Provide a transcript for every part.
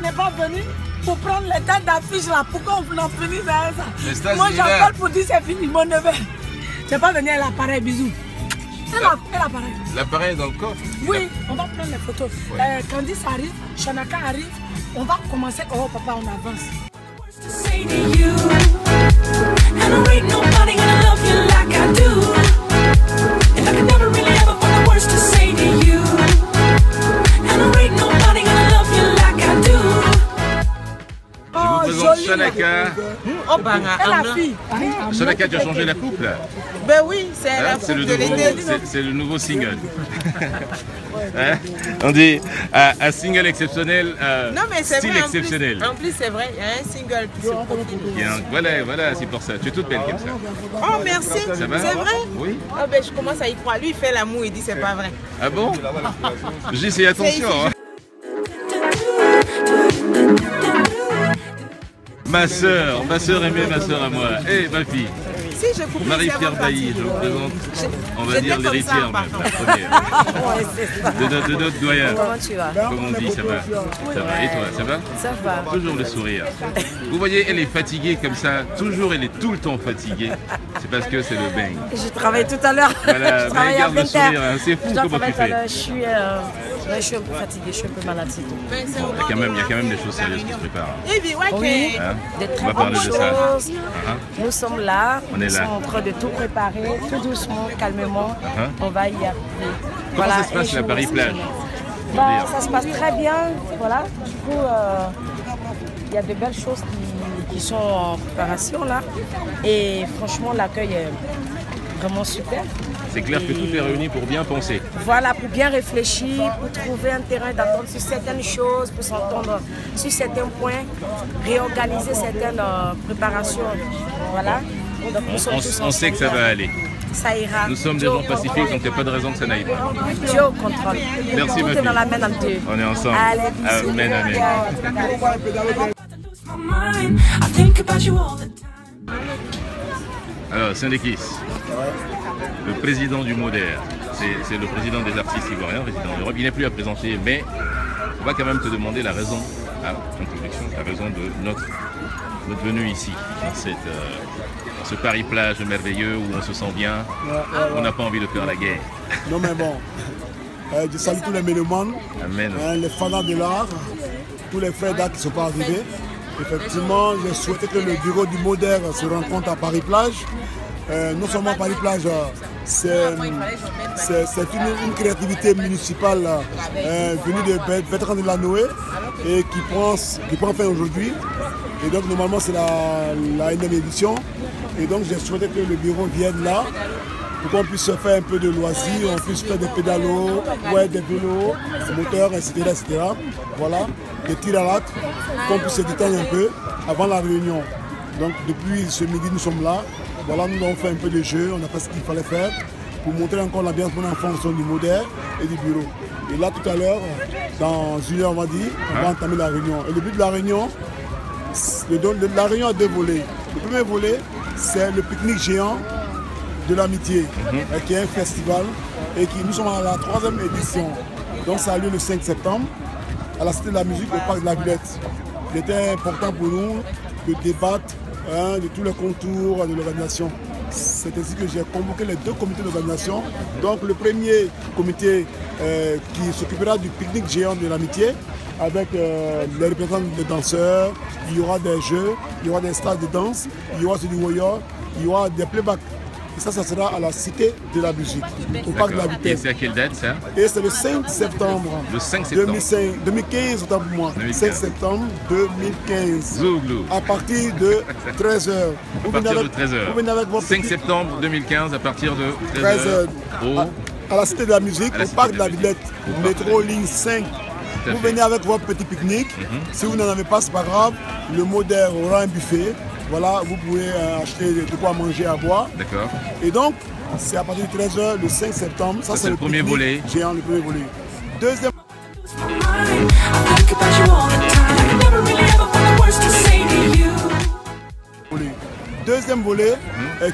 n'est pas venu pour prendre les têtes d'affiche là. Pourquoi on en finit avec ça? Moi j'appelle pour dire c'est fini, mon neveu. Je n'ai pas venu à l'appareil, bisous. L'appareil. L'appareil est dans le coffre? Oui, on va prendre les photos. Ouais. Candice arrive, Shanaka arrive. On va commencer. Oh papa, on avance. Shanaka. Oh, Banga. La fille. Shanaka, tu as changé la coupe là? Ben oui, c'est la coupe de l'été. C'est le nouveau single. Hein? On dit un single exceptionnel, non, mais c'est style vrai, exceptionnel. En plus, c'est vrai, il y a un single qui se profile. Voilà, c'est pour ça. Tu es toute belle comme ça. Oh, merci. Ça va? C'est vrai? Oui. Oh, ben, je commence à y croire. Lui, il fait l'amour, il dit c'est pas vrai. Ah bon? Je dis c'est attention. Hein. Ma soeur aimée, ma soeur à moi. Et ma fille. Si, je coupe Marie-Pierre Bailly, je représente, on va dire l'héritière même, la première. De notre doyen. Comment tu vas? Comme on dit, ça va. Ça va. Et toi, ça va? Ça va. Toujours le sourire. Vous voyez, elle est fatiguée comme ça. Toujours, elle est tout le temps fatiguée. C'est parce que c'est le bang. Je travaille tout à l'heure. Voilà, mais garde le sourire. Hein. C'est fou comment tu fais. Je suis un peu fatiguée, je suis un peu malade, c'est tout. Il y a quand même des choses sérieuses qui se préparent. Oui, hein? des On va très parler bonnes de ça. choses. Nous sommes là, On est là. nous sommes en train de tout préparer, tout doucement, calmement. On va y arriver. Comment ça se passe la Paris-Plage? Ça se passe très bien. Voilà. Du coup, il y a de belles choses qui sont en préparation là. Et franchement, l'accueil est vraiment super. C'est clair que tout est réuni pour bien penser. Voilà, pour bien réfléchir, pour trouver un terrain d'entente sur certaines choses, pour s'entendre sur certains points, réorganiser certaines préparations. Voilà. Donc, nous sommes tous on sait que ça va aller. Ça ira. Nous sommes des gens pacifiques, donc il n'y a pas de raison que ça n'aille pas. Dieu au contrôle. Merci, Tout ma est fille. dans la main de Dieu. On est ensemble. Allez, bisous. Amen, amen. Alors, Syndekis, le président du MODER, c'est le président des artistes ivoiriens, résident d'Europe. Il n'est plus à présenter, mais on va quand même te demander la raison, la raison de notre venue ici, dans ce Paris-Plage merveilleux où on se sent bien, on n'a pas envie de faire la guerre. Non mais bon, je salue tous les mélomanes, les fanats de l'art, tous les frères d'art qui ne sont pas arrivés. Effectivement, j'ai souhaité que le bureau du MODER se rencontre à Paris-Plage. Non seulement Paris-Plage, c'est une créativité municipale venue de Bertrand Delanoë et qui prend fin aujourd'hui. Et donc normalement c'est la 9e édition. Et donc j'ai souhaité que le bureau vienne là pour qu'on puisse faire un peu de loisirs, on puisse faire des pédalos, des vélos, moteurs, etc., etc. Voilà, des tirs à l'arc, qu'on puisse se détendre un peu avant la réunion. Donc depuis ce midi nous sommes là. Voilà, nous avons fait un peu de jeu, on a fait ce qu'il fallait faire pour montrer encore l'ambiance pour enfants au sein du MODER et du bureau. Et là tout à l'heure, dans une heure on va dire, on va entamer la réunion. Et le but de la réunion, la réunion a deux volets. Le premier volet, c'est le pique-nique géant de l'amitié, qui est un festival et qui nous sommes à la 3e édition. Donc ça a lieu le 5 septembre à la Cité de la Musique au Parc de la Villette. Il était important pour nous de débattre de tous les contours de l'organisation. C'est ainsi que j'ai convoqué les deux comités d'organisation. Donc le premier comité qui s'occupera du pique-nique géant de l'amitié avec les représentants des danseurs, il y aura des jeux, il y aura des stars de danse, il y aura du warrior, il y aura des playbacks. Et ça sera à la Cité de la Musique, au Parc de la Vitesse. Et c'est à quelle date ça? Et c'est le 5 septembre. Le 5 septembre 2015, autant pour moi. 2015. 5 septembre 2015. Zouglou. À partir de 13h. À partir de 13h. Vous venez avec votre 5 septembre 2015 à partir de 13h. À la Cité de la Musique, au Parc de la Villette, métro ligne 5. Vous venez avec votre petit pique-nique. Si vous n'en avez pas, c'est pas grave. Le MODER aura un buffet. Voilà, vous pouvez acheter de quoi manger, à boire. D'accord. Et donc, c'est à partir de 13h le 5 septembre. Ça, c'est le premier volet. Géant, le premier volet. Deuxième. Deuxième volet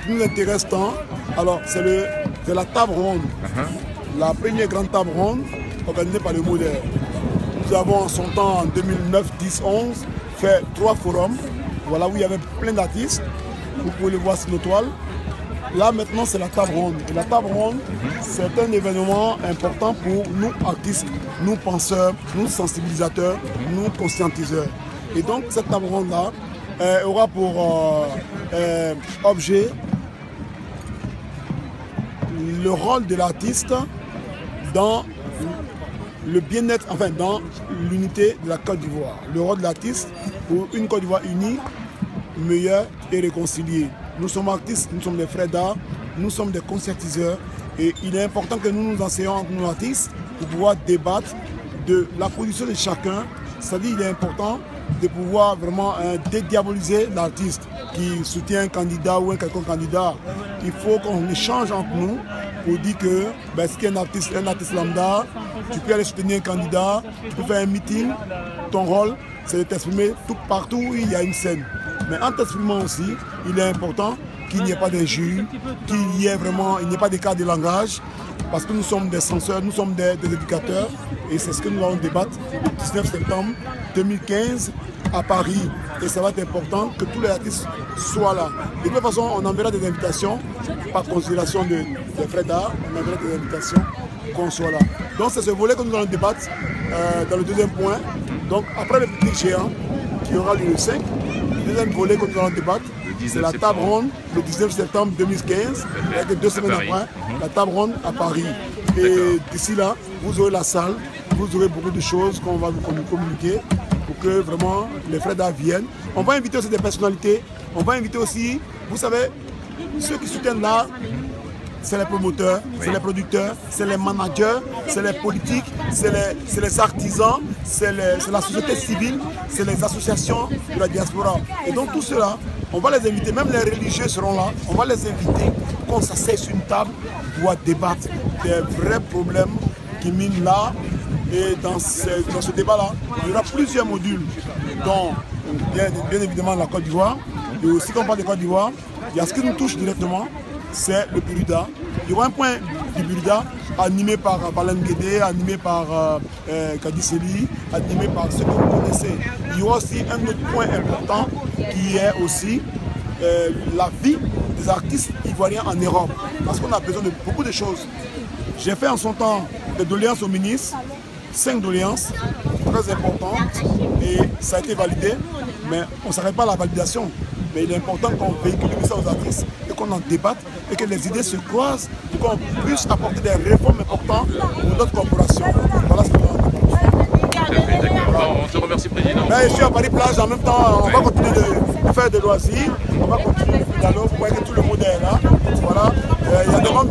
qui nous intéresse tant. Alors, c'est la table ronde. La première grande table ronde organisée par le MODER. Nous avons en son temps, en 2009, 10, 11, fait 3 forums, voilà, où il y avait plein d'artistes. Vous pouvez le voir sur nos toiles. Là maintenant c'est la table ronde. Et la table ronde, c'est un événement important pour nous artistes, nous penseurs, nous sensibilisateurs, nous conscientiseurs. Et donc cette table ronde là aura pour objet le rôle de l'artiste dans le bien-être, enfin dans l'unité de la Côte d'Ivoire. Le rôle de l'artiste pour une Côte d'Ivoire unie, meilleure et réconciliée. Nous sommes artistes, nous sommes des frères d'art, nous sommes des conscientiseurs et il est important que nous nous enseignons entre nous artistes pour pouvoir débattre de la position de chacun. C'est-à-dire qu'il est important de pouvoir vraiment dédiaboliser l'artiste qui soutient un candidat ou un quelconque candidat. Il faut qu'on échange entre nous pour dire que si tu es un artiste lambda, tu peux aller soutenir un candidat, tu peux faire un meeting, ton rôle c'est de t'exprimer partout où il y a une scène. Mais en t'exprimant aussi, il est important qu'il n'y ait pas d'injures, qu'il n'y ait pas d'écart de langage, parce que nous sommes des censeurs, nous sommes des éducateurs, et c'est ce que nous allons débattre le 19 septembre 2015 à Paris. Et ça va être important que tous les artistes soient là. De toute façon, on enverra des invitations, par considération des frais d'art, on enverra des invitations qu'on soit là. Donc c'est ce volet que nous allons débattre dans le deuxième point. Donc après le public géant, qui aura lieu le 5, le deuxième volet que nous allons débattre, c'est la table ronde le 19 septembre 2015, avec 2 semaines après, la table ronde à Paris. Et d'ici là, vous aurez la salle, vous aurez beaucoup de choses qu'on va vous communiquer pour que vraiment les frères d'art viennent. On va inviter aussi des personnalités, on va inviter aussi, vous savez, ceux qui soutiennent l'art, c'est les promoteurs, c'est les producteurs, c'est les managers, c'est les politiques, c'est les artisans, c'est la société civile, c'est les associations de la diaspora. Et donc tout cela, on va les inviter, même les religieux seront là, on va les inviter pour qu'on s'asseye sur une table pour débattre des vrais problèmes qui minent l'art. Et dans ce débat-là, il y aura plusieurs modules, dont bien évidemment la Côte d'Ivoire. Et aussi quand on parle de Côte d'Ivoire, il y a ce qui nous touche directement, c'est le Buruda. Il y aura un point du Buruda animé par Balen Guédé, animé par Kadiseli, animé par ceux que vous connaissez. Il y aura aussi un autre point important qui est aussi la vie des artistes ivoiriens en Europe. Parce qu'on a besoin de beaucoup de choses. J'ai fait en son temps des doléances au ministre, 5 doléances très importantes et ça a été validé, mais on ne s'arrête pas à la validation. Mais il est important qu'on véhicule ça aux artistes et qu'on en débatte et que les idées se croisent pour qu'on puisse apporter des réformes importantes pour notre corporation. Voilà ce qu'on a. On te remercie, Président. Je suis à Paris-Plage, en même temps, on va continuer de faire des loisirs, on va continuer le dialogue pour que tout le monde est là. Voilà. Il y a des membres